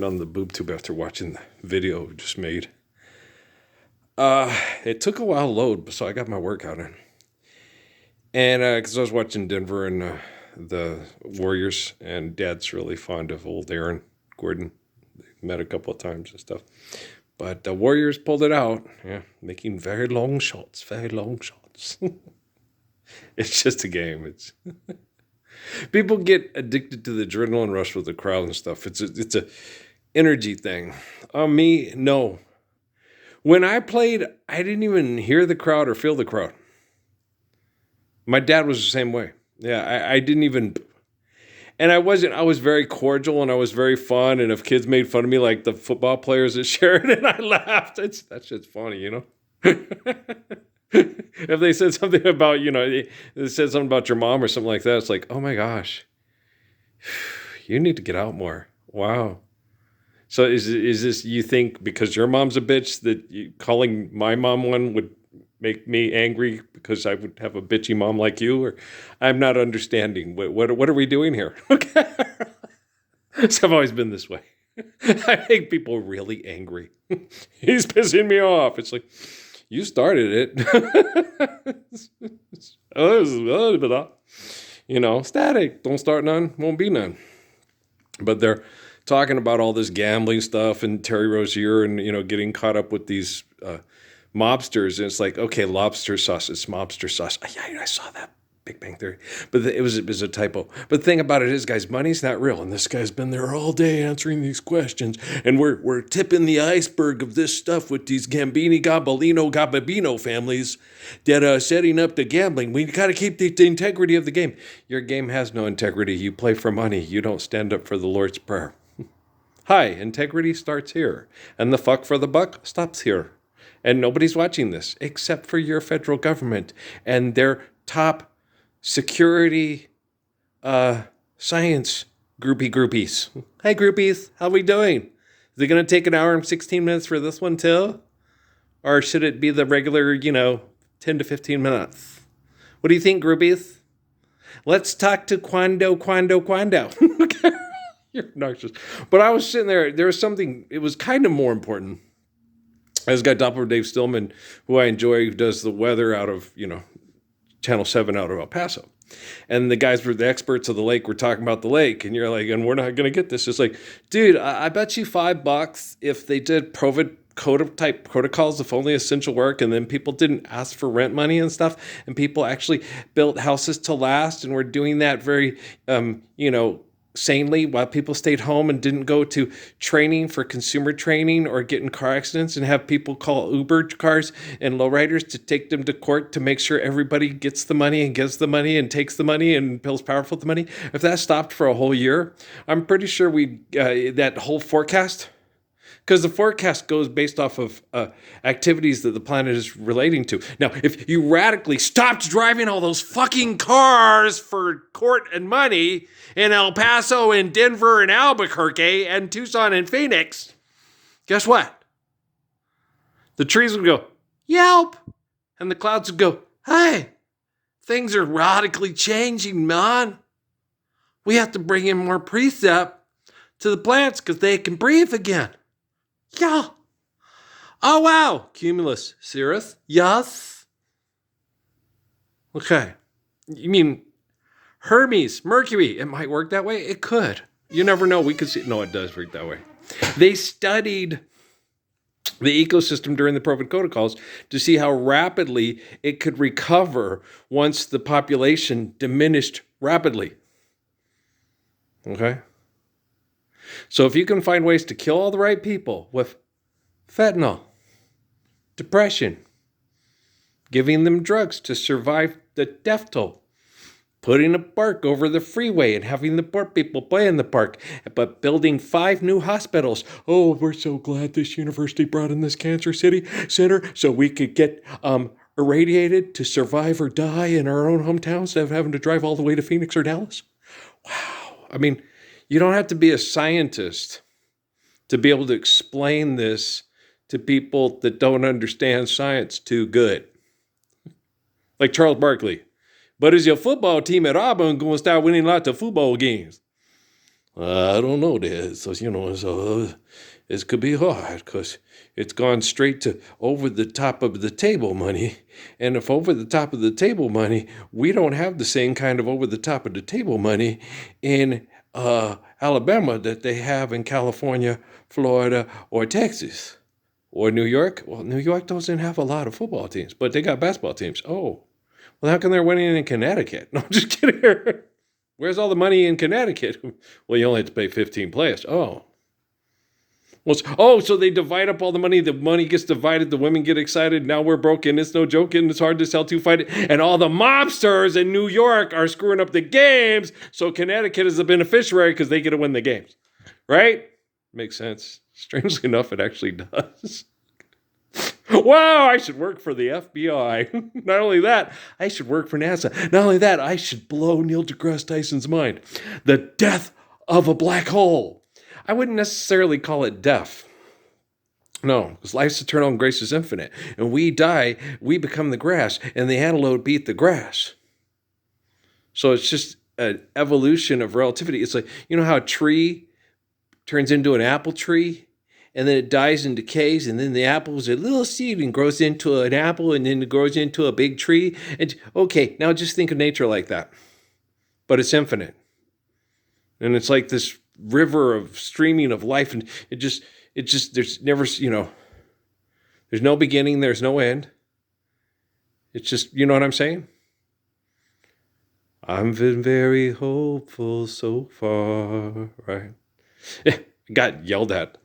On the boob tube after watching the video we just made. It took a while to load, so I got my workout in. And because I was watching Denver and the Warriors, and Dad's really fond of old Aaron Gordon. They met a couple of times and stuff. But the Warriors pulled it out, making very long shots, very long shots. It's just a game. It's people get addicted to the adrenaline rush with the crowd and stuff. It's a energy thing. Me, no. When I played, I didn't even hear the crowd or feel the crowd. My dad was the same way. Yeah, I didn't even, and I was very cordial and I was very fun. And if kids made fun of me, like the football players at Sheridan, I laughed. That shit's funny, you know? If they said something about, they said something about your mom or something like that, it's like, oh my gosh, you need to get out more. Wow. So is this, you think because your mom's a bitch that calling my mom one would make me angry because I would have a bitchy mom like you? Or I'm not understanding. What are we doing here? Okay. So I've always been this way. I make people really angry. He's pissing me off. It's like, you started it. Static. Don't start none, won't be none. But they're talking about all this gambling stuff and Terry Rozier and, getting caught up with these mobsters. And it's like, okay, lobster sauce, it's mobster sauce. Yeah, I saw that. Big Bang Theory. But it was a typo. But the thing about it is, guys, money's not real. And this guy's been there all day answering these questions. And we're tipping the iceberg of this stuff with these Gambini, Gababino families that are setting up the gambling. We got to keep the integrity of the game. Your game has no integrity. You play for money. You don't stand up for the Lord's Prayer. Hi, integrity starts here. And the fuck for the buck stops here. And nobody's watching this except for your federal government and their top security, science groupies. Hey, groupies, how we doing? Is it going to take an hour and 16 minutes for this one too? Or should it be the regular, 10 to 15 minutes? What do you think, groupies? Let's talk to Quando. You're obnoxious. But I was sitting there was something, it was kind of more important. This guy, Doppler Dave Stillman, who I enjoy, who does the weather out of, Channel 7 out of El Paso. And the guys were the experts of the lake were talking about the lake. And you're like, and we're not going to get this. It's like, dude, I bet you $5 if they did COVID type protocols, if only essential work, and then people didn't ask for rent money and stuff, and people actually built houses to last, and we're doing that very, sanely while people stayed home and didn't go to training for consumer training or get in car accidents and have people call Uber cars and lowriders to take them to court to make sure everybody gets the money and gives the money and takes the money and feels powerful with the money. If that stopped for a whole year, I'm pretty sure that whole forecast, because the forecast goes based off of activities that the planet is relating to. Now, if you radically stopped driving all those fucking cars for court and money in El Paso and Denver and Albuquerque and Tucson and Phoenix, guess what? The trees would go, yelp, and the clouds would go, hey, things are radically changing, man. We have to bring in more precept to the plants because they can breathe again. Yeah. Oh, wow. Cumulus cirrus? Yes. Okay. You mean Hermes, Mercury? It might work that way. It could. You never know. We could see. No, it does work that way. They studied the ecosystem during the COVID protocols to see how rapidly it could recover once the population diminished rapidly. Okay. So if you can find ways to kill all the right people with fentanyl, depression, giving them drugs to survive the death toll, putting a park over the freeway and having the poor people play in the park, but building 5 new hospitals. Oh, we're so glad this university brought in this cancer center so we could get irradiated to survive or die in our own hometowns instead of having to drive all the way to Phoenix or Dallas. Wow. I mean, you don't have to be a scientist to be able to explain this to people that don't understand science too good. Like Charles Barkley. But is your football team at Auburn going to start winning lots of football games? I don't know this. So, it could be hard because it's gone straight to over the top of the table money. And if over the top of the table money, we don't have the same kind of over the top of the table money in Alabama that they have in California, Florida, or Texas. Or New York. Well, New York doesn't have a lot of football teams, but they got basketball teams. Oh, well, how come they're winning in Connecticut? No, I'm just kidding. Where's all the money in Connecticut? Well, you only have to pay 15 players. Oh. Well, so they divide up all the money. The money gets divided. The women get excited. Now we're broken. It's no joke. And it's hard to sell to fight it. And all the mobsters in New York are screwing up the games. So Connecticut is the beneficiary because they get to win the games. Right? Makes sense. Strangely enough, it actually does. Wow, I should work for the FBI. Not only that, I should work for NASA. Not only that, I should blow Neil deGrasse Tyson's mind. The death of a black hole. I wouldn't necessarily call it death. No, because life's eternal and grace is infinite. And we die, we become the grass, and the antelope beat the grass. So it's just an evolution of relativity. It's like, you know how a tree turns into an apple tree? And then it dies and decays, and then the apple is a little seed and grows into an apple, and then it grows into a big tree. And okay, now just think of nature like that. But it's infinite. And it's like this river of streaming of life, and it just, there's never, there's no beginning, there's no end. It's just, you know what I'm saying? I've been very hopeful so far, right? I got yelled at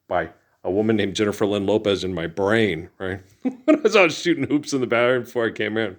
by a woman named Jennifer Lynn Lopez in my brain, right? When I was shooting hoops in the bathroom before I came in.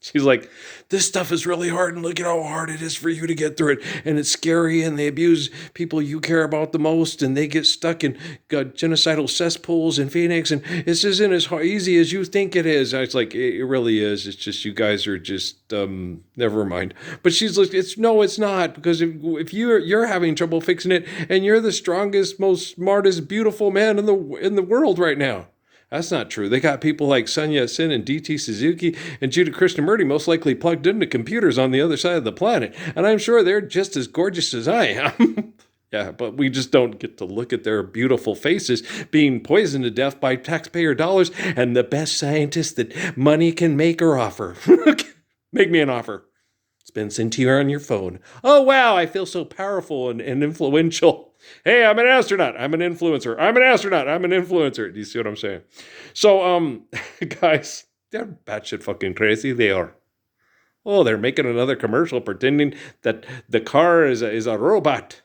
She's like, this stuff is really hard, and look at how hard it is for you to get through it. And it's scary, and they abuse people you care about the most, and they get stuck in genocidal cesspools in Phoenix, and this isn't as easy as you think it is. I was like, it really is. It's just you guys are just, never mind. But she's like, it's not, because if you're having trouble fixing it, and you're the strongest, most smartest, beautiful man in the world right now. That's not true. They got people like Sonia Sin and D.T. Suzuki and Judah Krishnamurti most likely plugged into computers on the other side of the planet. And I'm sure they're just as gorgeous as I am. Yeah, but we just don't get to look at their beautiful faces being poisoned to death by taxpayer dollars and the best scientists that money can make or offer. Make me an offer. It's been sent to you on your phone. Oh, wow, I feel so powerful and influential. Hey, I'm an astronaut. I'm an influencer. I'm an astronaut. I'm an influencer. Do you see what I'm saying? So, guys, they're batshit fucking crazy. They are. Oh, they're making another commercial pretending that the car is a robot.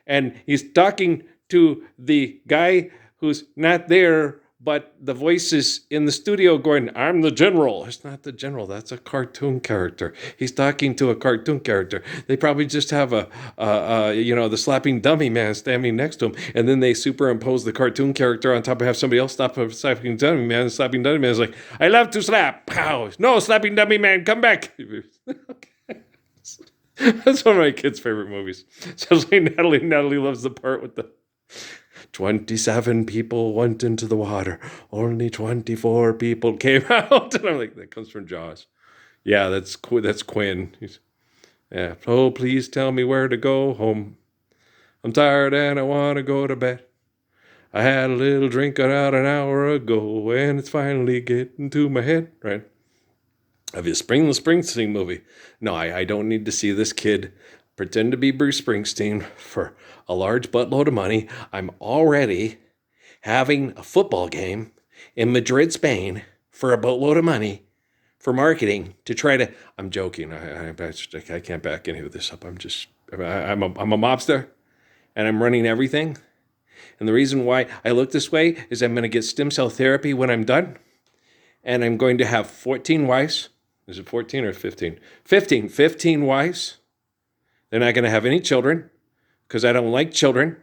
And he's talking to the guy who's not there, but the voice is in the studio going, I'm the general. It's not the general. That's a cartoon character. He's talking to a cartoon character. They probably just have the slapping dummy man standing next to him. And then they superimpose the cartoon character on top of have somebody else stop a slapping dummy man. The slapping dummy man is like, I love to slap. Pow. No, slapping dummy man, come back. That's one of my kids' favorite movies. Especially Natalie. Natalie loves the part with the 27 people went into the water. Only 24 people came out. And I'm like, that comes from Jaws. Yeah, that's Quinn. Yeah. Oh, please tell me where to go home. I'm tired and I want to go to bed. I had a little drink about an hour ago, and it's finally getting to my head. Right? Of his Springsteen movie. No, I don't need to see this kid pretend to be Bruce Springsteen for a large buttload of money. I'm already having a football game in Madrid, Spain for a boatload of money for marketing to try to, I'm joking. I can't back any of this up. I'm a mobster and I'm running everything. And the reason why I look this way is I'm going to get stem cell therapy when I'm done. And I'm going to have 14 wives. Is it 14 or 15? 15 wives. They're not going to have any children because I don't like children,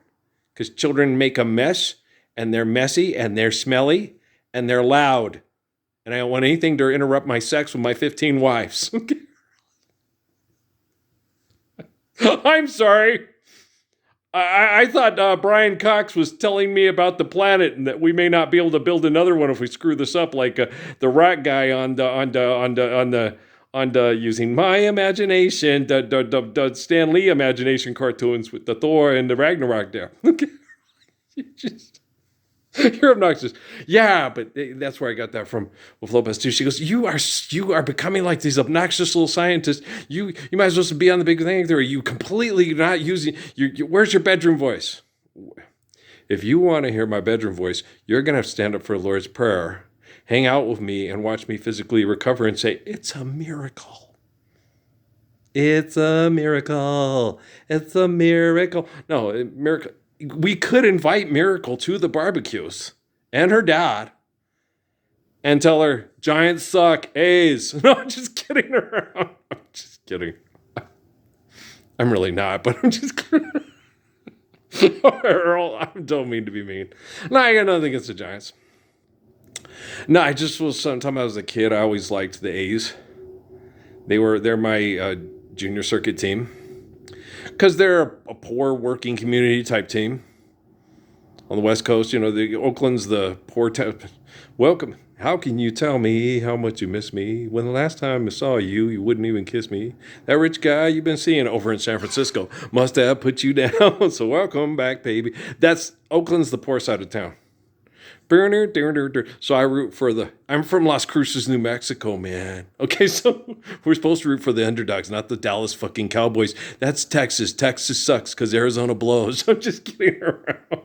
because children make a mess, and they're messy, and they're smelly, and they're loud. And I don't want anything to interrupt my sex with my 15 wives. I'm sorry. I thought Brian Cox was telling me about the planet and that we may not be able to build another one if we screw this up, like the rock guy on on using my imagination, the Stan Lee imagination cartoons with the Thor and the Ragnarok there. Okay. You're obnoxious. Yeah, but that's where I got that from with Lopez too. She goes, you are becoming like these obnoxious little scientists. You might as well be on the Big Bang Theory. You completely not using where's your bedroom voice? If you want to hear my bedroom voice, you're gonna have to stand up for the Lord's Prayer, hang out with me, and watch me physically recover and say, it's a miracle. It's a miracle. It's a miracle. No, miracle. We could invite Miracle to the barbecues and her dad and tell her, Giants suck, A's. No, I'm just kidding around. I'm just kidding. I'm really not, but I'm just kidding. Earl, I don't mean to be mean. No, I got nothing against the Giants. No, I just was, sometime I was a kid, I always liked the A's. They're my junior circuit team. Because they're a poor working community type team on the West Coast. You know, the Oakland's the poor town. Welcome. How can you tell me how much you miss me when the last time I saw you, you wouldn't even kiss me? That rich guy you've been seeing over in San Francisco must have put you down. So welcome back, baby. Oakland's the poor side of town. So I root for I'm from Las Cruces, New Mexico, man. Okay, so we're supposed to root for the underdogs, not the Dallas fucking Cowboys. That's Texas. Texas sucks because Arizona blows. I'm just kidding around.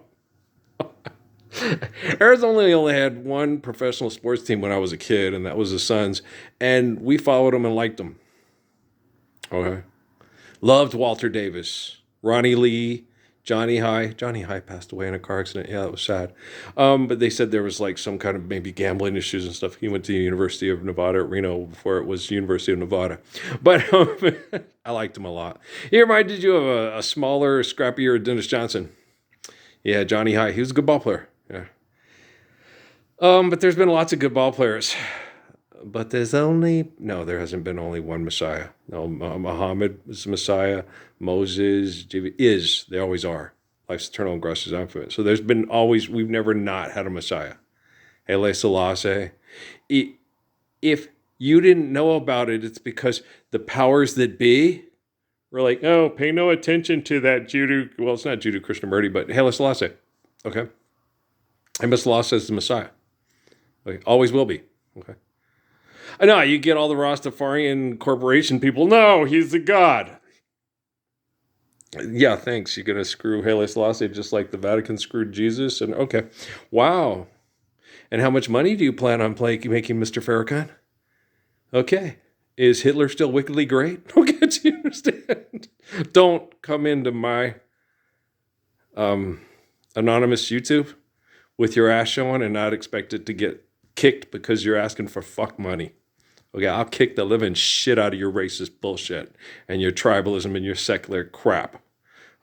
Arizona only had one professional sports team when I was a kid, and that was the Suns. And we followed them and liked them. Okay. Loved Walter Davis, Ronnie Lee, Johnny High. Johnny High passed away in a car accident. Yeah, that was sad. But they said there was like some kind of maybe gambling issues and stuff. He went to the University of Nevada at Reno before it was University of Nevada. But I liked him a lot. He reminded you of a smaller, scrappier Dennis Johnson. Yeah, Johnny High. He was a good ball player. Yeah. But there's been lots of good ball players. But there hasn't been only one Messiah. No, Muhammad is the Messiah. Moses they always are. Life's eternal and grace is infinite. So we've never not had a Messiah. Haile Selassie. If you didn't know about it, it's because the powers that be were like, oh, pay no attention to that it's not Judo Krishnamurti, but Haile Selassie. Okay. Haile Selassie is the Messiah. Okay. Always will be. Okay. I know, you get all the Rastafarian corporation people. No, he's a god. Yeah, thanks. You're going to screw Haile Selassie just like the Vatican screwed Jesus? And okay. Wow. And how much money do you plan on making, Mr. Farrakhan? Okay. Is Hitler still wickedly great? Okay, do you understand? Don't come into my anonymous YouTube with your ass showing and not expect it to get kicked because you're asking for fuck money. Okay, I'll kick the living shit out of your racist bullshit and your tribalism and your secular crap.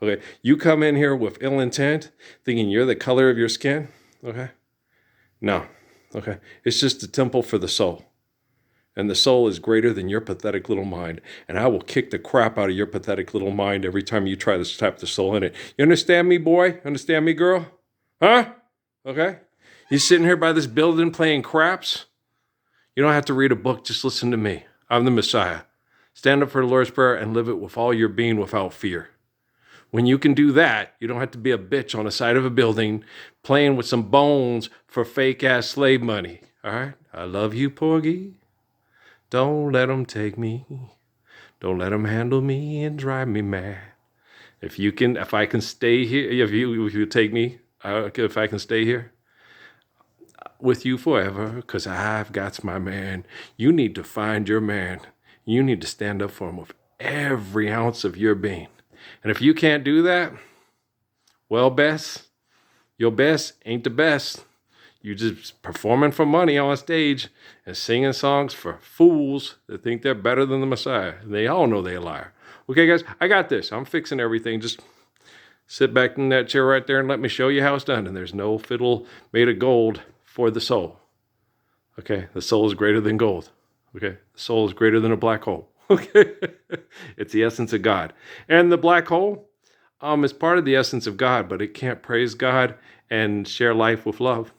Okay, you come in here with ill intent, thinking you're the color of your skin. Okay, no. Okay, it's just a temple for the soul. And the soul is greater than your pathetic little mind. And I will kick the crap out of your pathetic little mind every time you try to tap the soul in it. You understand me, boy? Understand me, girl? Huh? Okay? You sitting here by this building playing craps? You don't have to read a book, just listen to me. I'm the Messiah. Stand up for the Lord's Prayer and live it with all your being without fear. When you can do that, you don't have to be a bitch on the side of a building playing with some bones for fake-ass slave money. All right? I love you, Porgy. Don't let them take me. Don't let them handle me and drive me mad. If I can stay here, if you take me, if I can stay here with you forever, because I've got my man. You need to find your man. You need to stand up for him with every ounce of your being. And if you can't do that, well, Bess, your best ain't the best. You just performing for money on stage and singing songs for fools that think they're better than the Messiah. They all know they're a liar. Okay, guys, I got this. I'm fixing everything. Just sit back in that chair right there and let me show you how it's done. And there's no fiddle made of gold for the soul. Okay, the soul is greater than gold. Okay, the soul is greater than a black hole. Okay, it's the essence of God. And the black hole is part of the essence of God, but it can't praise God and share life with love.